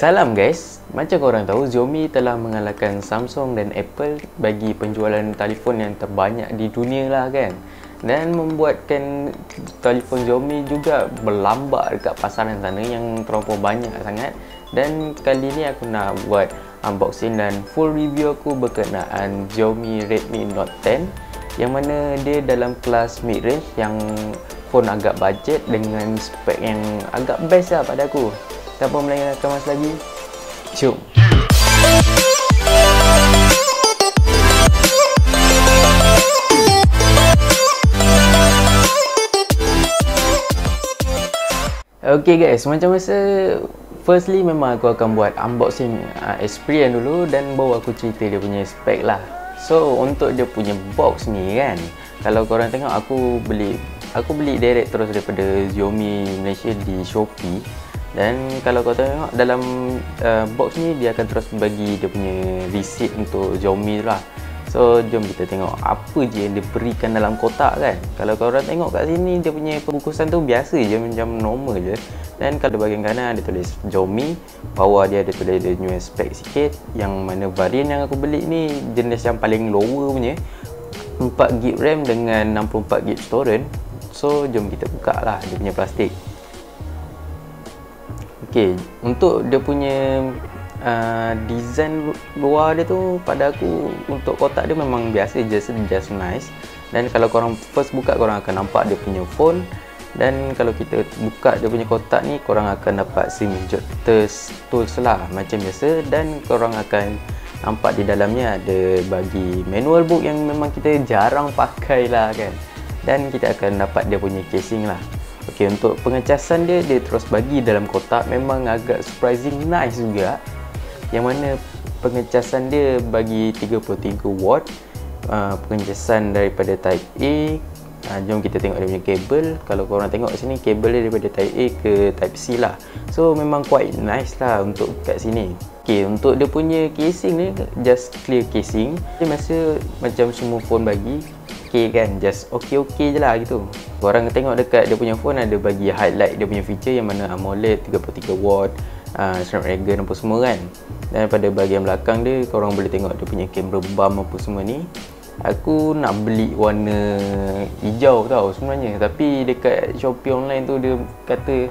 Salam guys, macam korang tahu Xiaomi telah mengalahkan Samsung dan Apple bagi penjualan telefon yang terbanyak di dunia lah kan. Dan membuatkan telefon Xiaomi juga berlambak dekat pasaran sana yang terlampau banyak sangat. Dan kali ni aku nak buat unboxing dan full review aku berkenaan Xiaomi Redmi Note 10, yang mana dia dalam kelas mid range yang phone agak budget dengan spek yang agak best lah pada aku. Tanpa melengahkan masa lagi, jom! Okay guys, macam masa firstly memang aku akan buat unboxing experience dulu dan baru aku cerita dia punya spek lah. So untuk dia punya box ni kan, kalau korang tengok aku beli direct terus daripada Xiaomi Malaysia di Shopee. Dan kalau kau tengok dalam box ni, dia akan terus bagi dia punya receipt untuk Xiaomi tu lah. So jom kita tengok apa je yang dia berikan dalam kotak kan. Kalau korang tengok kat sini, dia punya pembungkusan tu biasa je, macam normal je. Dan kalau bahagian kanan dia tulis Xiaomi, bawah dia ada tulis dia punya spek sikit. Yang mana varian yang aku beli ni jenis yang paling lower punya, 4GB RAM dengan 64GB storage. So jom kita buka lah dia punya plastik. Okay, untuk dia punya design luar dia tu, pada aku untuk kotak dia memang biasa, just nice. Dan kalau korang first buka, korang akan nampak dia punya phone. Dan kalau kita buka dia punya kotak ni, korang akan dapat SIM ejector tools lah macam biasa. Dan korang akan nampak di dalamnya ada bagi manual book yang memang kita jarang pakai lah kan. Dan kita akan dapat dia punya casing lah. Ok, untuk pengecasan dia terus bagi dalam kotak, memang agak surprising nice juga. Yang mana pengecasan dia bagi 33W, pengecasan daripada Type A. Jom kita tengok dia punya kabel. Kalau korang tengok sini, kabel dia daripada Type A ke Type C lah. So memang quite nice lah untuk kat sini. Ok, untuk dia punya casing ni, just clear casing. Dia masa macam semua phone bagi, okay kan, just okay je lah gitu. Korang tengok dekat dia punya phone ada bagi highlight dia punya feature yang mana AMOLED 33W, Snapdragon apa semua kan. Dan pada bahagian belakang dia, korang boleh tengok dia punya camera bump apa semua ni. Aku nak beli warna hijau tau sebenarnya, tapi dekat Shopee online tu dia kata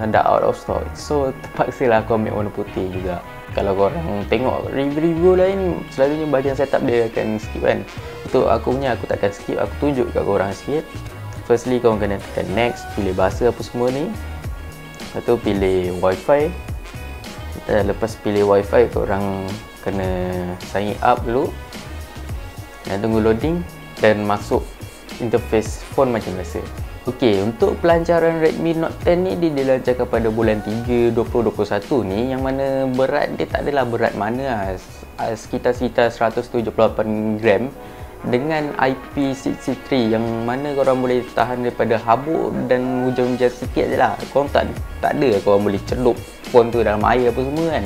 dah out of stock. So terpaksa lah aku ambil warna putih juga. Kalau korang tengok review lain, selalunya bahagian setup dia akan skip kan. Untuk aku punya, aku takkan skip, aku tunjuk kat korang sikit. Firstly, korang kena tekan next, pilih bahasa apa semua ni. Lepas tu pilih wifi. Dan lepas pilih wifi, korang kena sign up dulu dan tunggu loading dan masuk interface phone macam biasa. Ok, untuk pelancaran Redmi Note 10 ni dia dilancarkan pada bulan 3 2021 ni, yang mana berat dia tak adalah berat mana lah, sekitar 178GB dengan IP63 yang mana korang boleh tahan daripada habuk dan hujan-hujan sikit je lah. Korang tak ada korang boleh celup phone tu dalam air apa semua kan.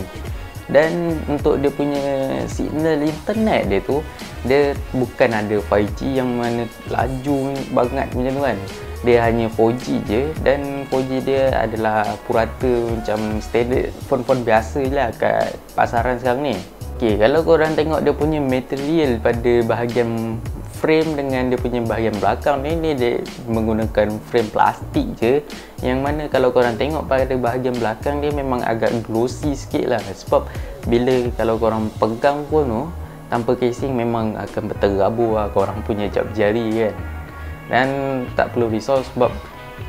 Dan untuk dia punya signal internet dia tu, dia bukan ada 5G yang mana laju banget macam tu kan. Dia hanya 4G je, dan 4G dia adalah purata macam standard phone-phone biasa je lah kat pasaran sekarang ni. Ok, kalau korang tengok dia punya material pada bahagian frame dengan dia punya bahagian belakang ni, dia menggunakan frame plastik je. Yang mana kalau korang tengok pada bahagian belakang dia memang agak glossy sikit lah. Sebab bila kalau korang pegang phone tu tanpa casing, memang akan berterabur lah korang punya jari jari kan. Dan tak perlu risau sebab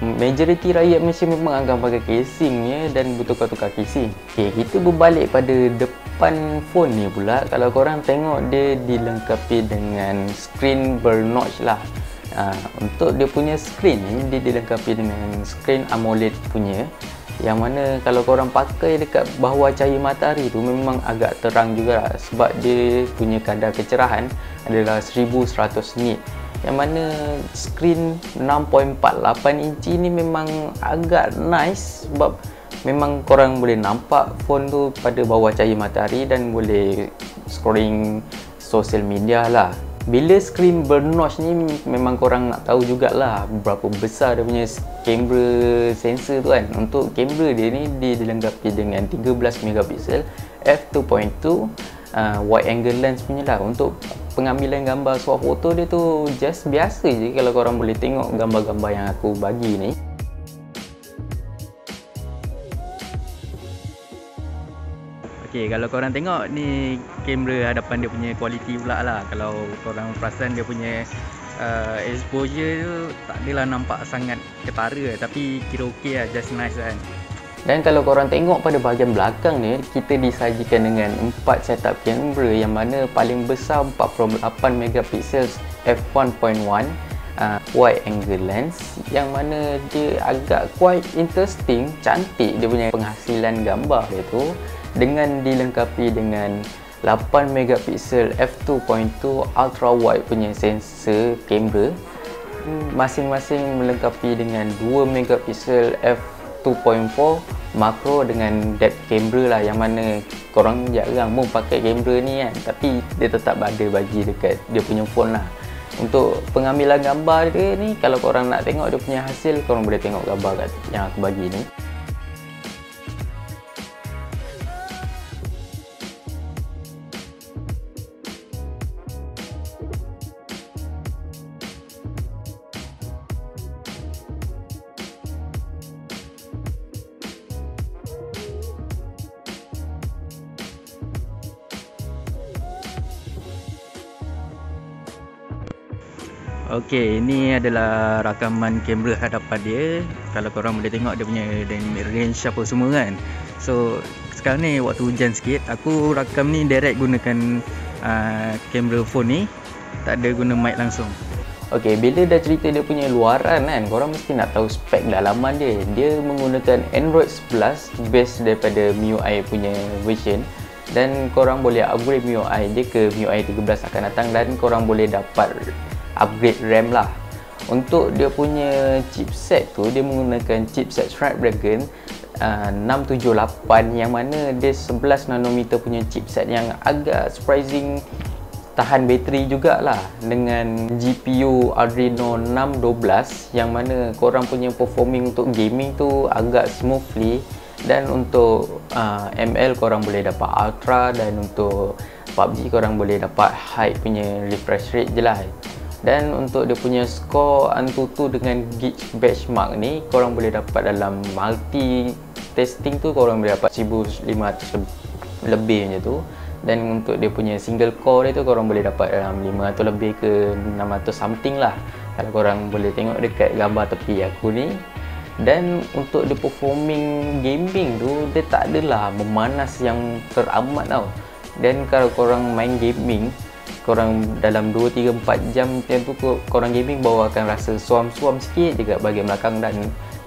majoriti rakyat Malaysia memang akan pakai casing ya, dan bertukar-tukar casing. Okay, kita berbalik pada depan phone ni pula. Kalau korang tengok, dia dilengkapi dengan screen bernotch lah. Untuk dia punya screen ni, dia dilengkapi dengan screen AMOLED punya, yang mana kalau korang pakai dekat bawah cahaya matahari tu memang agak terang juga lah, sebab dia punya kadar kecerahan adalah 1100 nit. Yang mana screen 6.48 inci ni memang agak nice, sebab memang korang boleh nampak phone tu pada bawah cahaya matahari dan boleh scrolling social media lah. Bila screen bernotch ni memang korang nak tahu jugalah berapa besar dia punya kamera sensor tu kan. Untuk kamera dia ni dia dilengkapi dengan 13 megapiksel f2.2 wide angle lens punya lah. Untuk pengambilan gambar swafoto dia tu just biasa je kalau korang boleh tengok gambar-gambar yang aku bagi ni. Okay, kalau korang tengok ni kamera hadapan dia punya kualiti pula lah. Kalau korang perasan dia punya exposure tu tak adalah nampak sangat ketara, tapi kira okey lah, just nice kan. Dan kalau korang tengok pada bahagian belakang ni, kita disajikan dengan 4 setup kamera yang mana paling besar 48 megapiksel f1.1 wide angle lens, yang mana dia agak quite interesting, cantik dia punya penghasilan gambar dia tu, dengan dilengkapi dengan 8 megapiksel f2.2 ultra wide punya sensor kamera, masing-masing melengkapi dengan 2 megapiksel f2.4 makro dengan depth kamera lah, yang mana korang jarang pun pakai kamera ni kan, tapi dia tetap ada bagi dekat dia punya phone lah. Untuk pengambilan gambar dia ni, kalau korang nak tengok dia punya hasil, korang boleh tengok gambar yang aku bagi ni. Okey, ini adalah rakaman kamera hadapan dia. Kalau korang boleh tengok dia punya range apa semua kan. So sekarang ni waktu hujan sikit, aku rakam ni direct gunakan kamera phone ni, tak ada guna mic langsung. Okey, bila dah cerita dia punya luaran kan, korang mesti nak tahu spek dalaman dia. Dia menggunakan Android 11 base daripada MIUI punya version, dan korang boleh upgrade MIUI dia ke MIUI 13 akan datang, dan korang boleh dapat upgrade RAM lah. Untuk dia punya chipset tu, dia menggunakan chipset Snapdragon 678, yang mana dia 11 nanometer punya chipset yang agak surprising tahan bateri jugalah, dengan GPU Adreno 612, yang mana korang punya performing untuk gaming tu agak smoothly, dan untuk ML korang boleh dapat ultra, dan untuk PUBG korang boleh dapat high punya refresh rate je lah. Dan untuk dia punya score Antutu dengan Geekbenchmark ni, korang boleh dapat dalam multi testing tu, korang boleh dapat 1500 lebih macam tu. Dan untuk dia punya single core dia tu, korang boleh dapat dalam 500 lebih ke 600 something lah, kalau korang boleh tengok dekat gambar tepi aku ni. Dan untuk dia performing gaming tu, dia tak adalah memanas yang teramat tau. Dan kalau korang main gaming, korang dalam 2-3-4 jam macam tu, korang gaming baru akan rasa suam-suam sikit dekat bahagian belakang, dan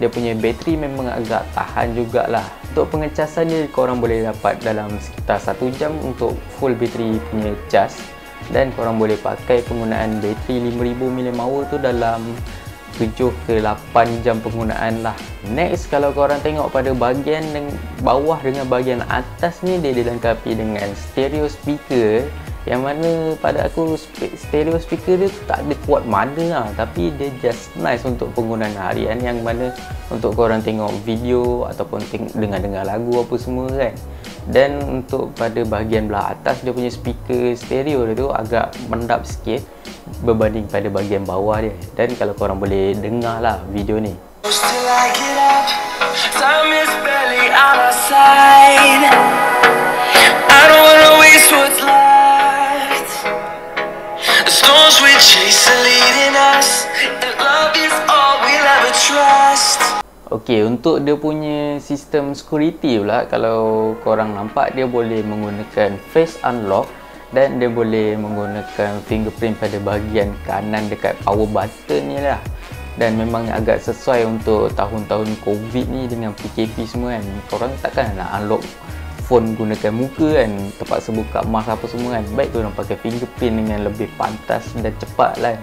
dia punya bateri memang agak tahan jugalah. Untuk pengecasan dia, korang boleh dapat dalam sekitar 1 jam untuk full bateri punya cas, dan korang boleh pakai penggunaan bateri 5000 mAh tu dalam 7 ke 8 jam penggunaan lah. Next, kalau korang tengok pada bahagian bawah dengan bahagian atas ni, dia dilengkapi dengan stereo speaker, yang mana pada aku stereo speaker dia tak ada kuat mana lah, tapi dia just nice untuk penggunaan harian, yang mana untuk korang tengok video ataupun dengar lagu apa semua kan. Dan untuk pada bahagian belah atas, dia punya speaker stereo dia tu agak mendap sikit berbanding pada bahagian bawah dia. Dan kalau korang boleh dengar lah video ni. Okey, untuk dia punya sistem security pula, kalau korang nampak, dia boleh menggunakan face unlock, dan dia boleh menggunakan fingerprint pada bahagian kanan dekat power button ni lah. Dan memang agak sesuai untuk tahun-tahun COVID ni dengan PKP semua kan. Korang takkan nak unlock phone gunakan muka kan, terpaksa buka mask apa semua kan. Baik korang pakai fingerprint dengan lebih pantas dan cepat lah.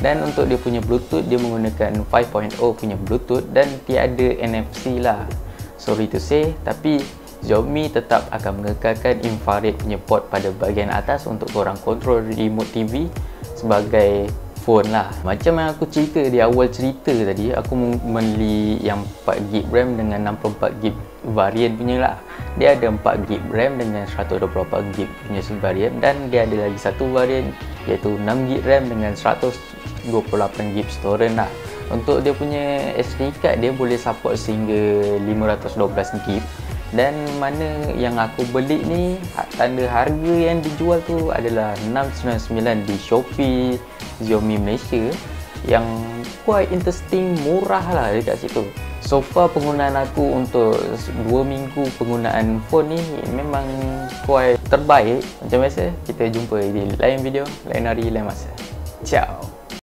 Dan untuk dia punya Bluetooth, dia menggunakan 5.0 punya Bluetooth, dan tiada NFC lah. Sorry to say, tapi Xiaomi tetap akan mengekalkan infrared punya port pada bahagian atas untuk korang kontrol remote TV, sebagai phone lah. Macam yang aku cerita di awal cerita tadi, aku membeli yang 4GB RAM dengan 64GB varian punya lah. Dia ada 4GB RAM dengan 128GB punya varian, dan dia ada lagi satu varian iaitu 6GB RAM dengan 128GB storage lah. Untuk dia punya SD card, dia boleh support sehingga 512GB. Dan mana yang aku beli ni, tanda harga yang dijual tu adalah 699 di Shopee Xiaomi Malaysia, yang quite interesting, murah lah dekat situ. So far penggunaan aku untuk 2 minggu penggunaan phone ni memang quite terbaik. Macam biasa, kita jumpa di lain video, lain hari, lain masa. Ciao.